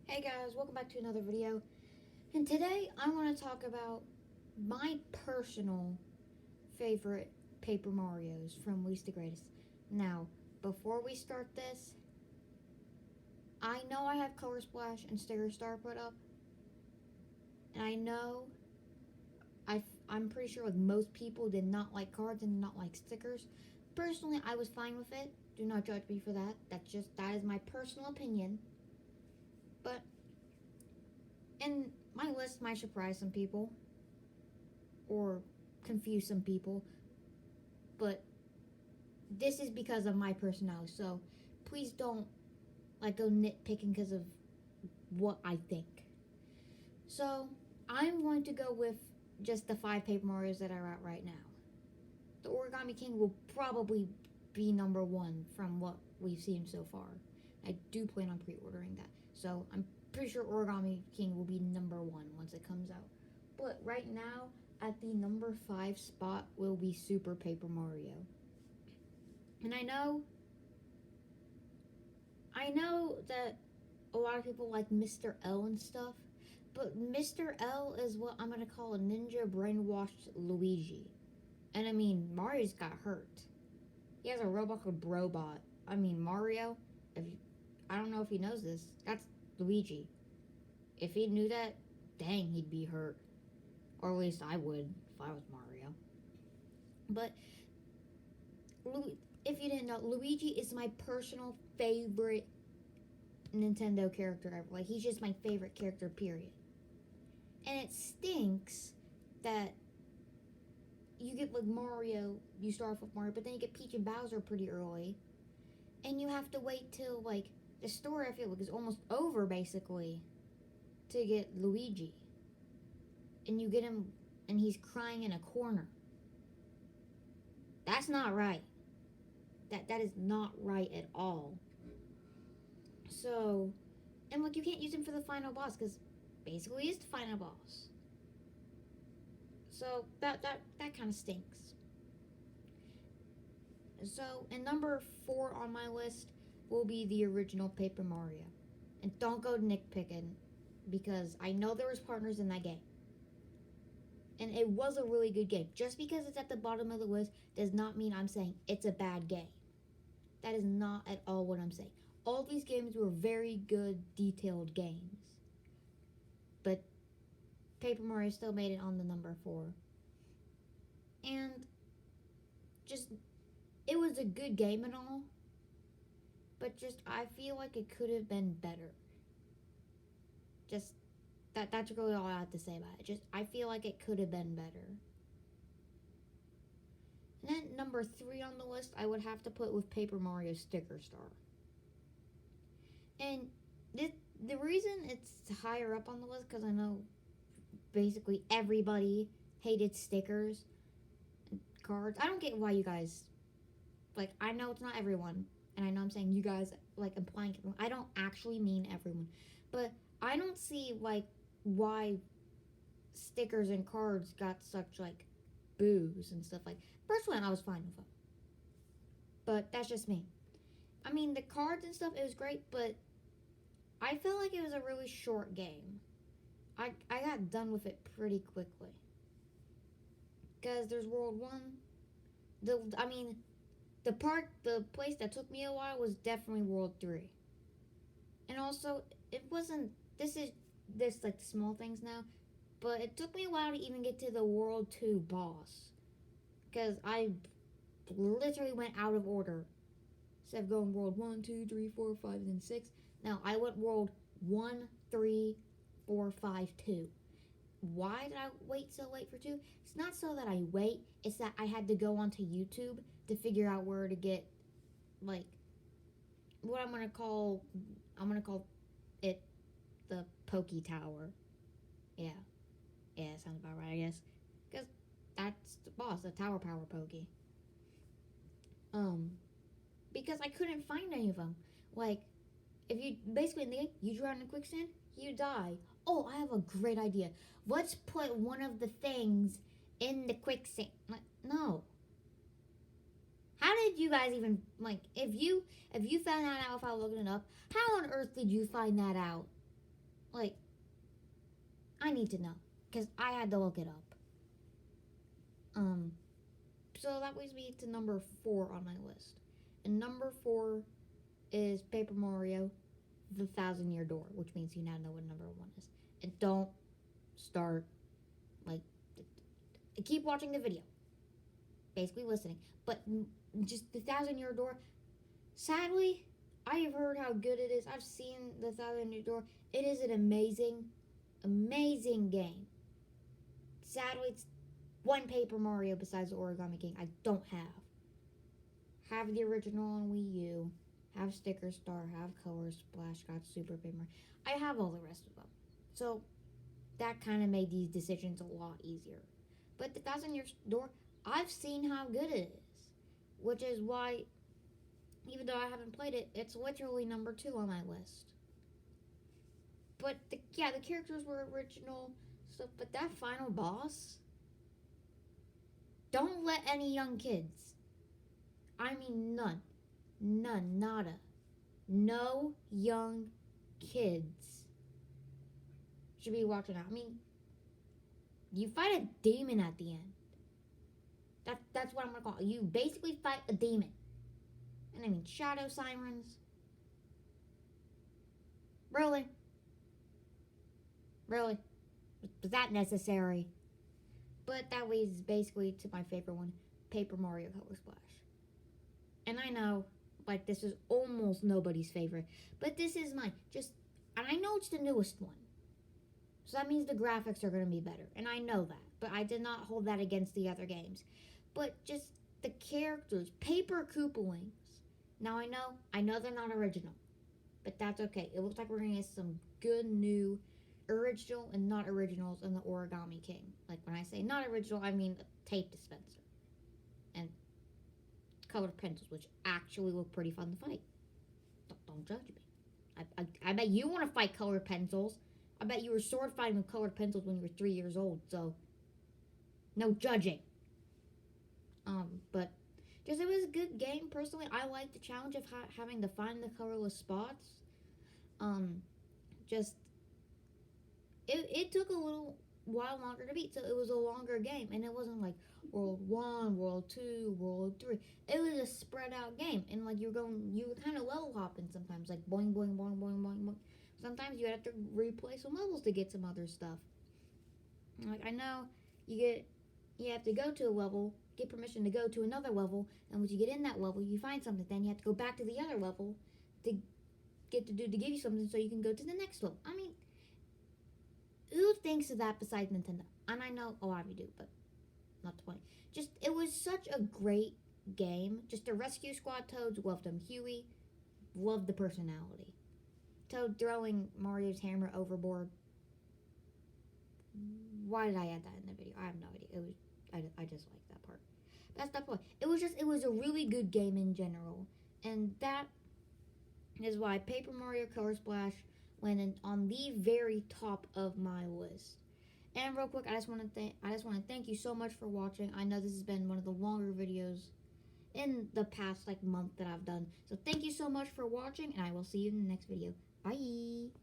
Hey guys, welcome back to another video. And today I want to talk about my personal favorite Paper Marios from least to greatest. Now, before we start this, I know I have Color Splash and Sticker Star put up. And I know I'm pretty sure like most people did not like cards and did not like stickers. Personally, I was fine with it. Do not judge me for that. That is my personal opinion. But and my list might surprise some people or confuse some people, but this is because of my personality. So please don't go nitpicking because of what I think. So I'm going to go with just the 5 Paper Marios that are out right now. The Origami King will probably be number one from what we've seen so far. I do plan on pre-ordering that, so I'm pretty sure Origami King will be number one once it comes out. But right now, at the number 5 spot will be Super Paper Mario. And I know that a lot of people like Mr. L and stuff, but Mr. L is what I'm gonna call a ninja brainwashed Luigi. And I mean, Mario's got hurt. He has a robot called Brobot. I mean, Mario, if you, I don't know if he knows this, that's Luigi. If he knew that, dang, he'd be hurt. Or at least I would if I was Mario. But if you didn't know, Luigi is my personal favorite Nintendo character ever. Like, he's just my favorite character, period. And it stinks that you get like Mario, you start off with Mario, but then you get Peach and Bowser pretty early. And you have to wait till like the story, I feel like, is almost over basically to get Luigi. And you get him and he's crying in a corner. That's not right. That is not right at all. So, and like, you can't use him for the final boss because basically he's the final boss. So that kind of stinks. So, and number 4 on my list will be the original Paper Mario. And don't go nitpicking because I know there was partners in that game. And it was a really good game. Just because it's at the bottom of the list does not mean I'm saying it's a bad game. That is not at all what I'm saying. All these games were very good, detailed games. But Paper Mario still made it on the number 4. And just, it was a good game and all. But just, I feel like it could have been better. Just, that's really all I have to say about it. Just, I feel like it could have been better. And then number 3 on the list, I would have to put with Paper Mario Sticker Star. And the reason it's higher up on the list, because I know basically everybody hated stickers and cards. I don't get why you guys, like, I know it's not everyone, and I know I'm saying you guys, like, implying everyone. I don't actually mean everyone. But I don't see, like, why stickers and cards got such, like, boos and stuff like. Personally, I was fine with them. But that's just me. I mean, the cards and stuff, it was great, but I felt like it was a really short game. I got done with it pretty quickly. Because there's World 1. The place that took me a while was definitely World 3. And also, it wasn't, this like the small things now, but it took me a while to even get to the World 2 boss. Because I literally went out of order. Instead of going World 1, 2, 3, 4, 5, and 6. Now, I went World 1, 3, 4, 5, 2. Why did I wait so late for 2? It's not so that I wait. It's that I had to go onto YouTube to figure out where to get, like, what I'm going to call it the Pokey Tower. Yeah, that sounds about right, I guess. Because that's the boss, the Tower Power Pokey. Because I couldn't find any of them. Like, if you, basically in the game, you drown in quicksand, you die. Oh, I have a great idea. Let's put one of the things in the quicksand. Like, no. How did you guys even, like, if you found that out without looking it up, how on earth did you find that out? Like, I need to know. Because I had to look it up. So that leads me to number 4 on my list. And number 4 is Paper Mario, The Thousand Year Door, which means you now know what number 1 is. And don't start, like, keep watching the video. Basically listening. But just The Thousand Year Door, sadly, I have heard how good it is. I've seen The Thousand Year Door. It is an amazing, amazing game. Sadly, it's one Paper Mario besides the Origami King I don't have. Have the original on Wii U. Have Sticker Star. Have Color Splash. Got Super Paper Mario. I have all the rest of them. So that kind of made these decisions a lot easier. But The Thousand Year Door, I've seen how good it is. Which is why, even though I haven't played it, it's literally number 2 on my list. But the characters were original stuff. But that final boss, don't let any young kids, I mean none, nada, no young kids should be watching out. I mean, you fight a demon at the end. That's what I'm gonna call it. You basically fight a demon. And I mean, shadow sirens. Really? Really? Was that necessary? But that leads basically to my favorite one, Paper Mario Color Splash. And I know, like, this is almost nobody's favorite, but this is mine. And I know it's the newest one. So that means the graphics are going to be better. And I know that. But I did not hold that against the other games. But just the characters, Paper Koopalings. Now I know they're not original. But that's okay. It looks like we're going to get some good new original and not originals in the Origami King. Like, when I say not original, I mean a tape dispenser. And colored pencils, which actually look pretty fun to fight. Don't judge me. I bet you want to fight colored pencils. I bet you were sword fighting with colored pencils when you were 3 years old, so no judging. But just it was a good game. Personally, I like the challenge of having to find the colorless spots. Just it took a little while longer to beat, so it was a longer game, and it wasn't like World 1, World 2, World 3. It was a spread out game, and like you were kind of level hopping sometimes, like boing, boing, boing, boing, boing, boing. Sometimes you have to replay some levels to get some other stuff. Like, I know you have to go to a level, get permission to go to another level, and once you get in that level, you find something, then you have to go back to the other level to give you something so you can go to the next level. I mean, who thinks of that besides Nintendo? And I know a lot of you do, but not the point. Just, it was such a great game. Just the Rescue Squad Toads, loved them. Huey, loved the personality. Toad throwing Mario's hammer overboard. Why did I add that in the video? I have no idea. It was I just like that part. That's the point. It was a really good game in general, and that is why Paper Mario Color Splash went on the very top of my list. And real quick, I just want to thank you so much for watching. I know this has been one of the longer videos in the past month that I've done. So thank you so much for watching, and I will see you in the next video. Bye.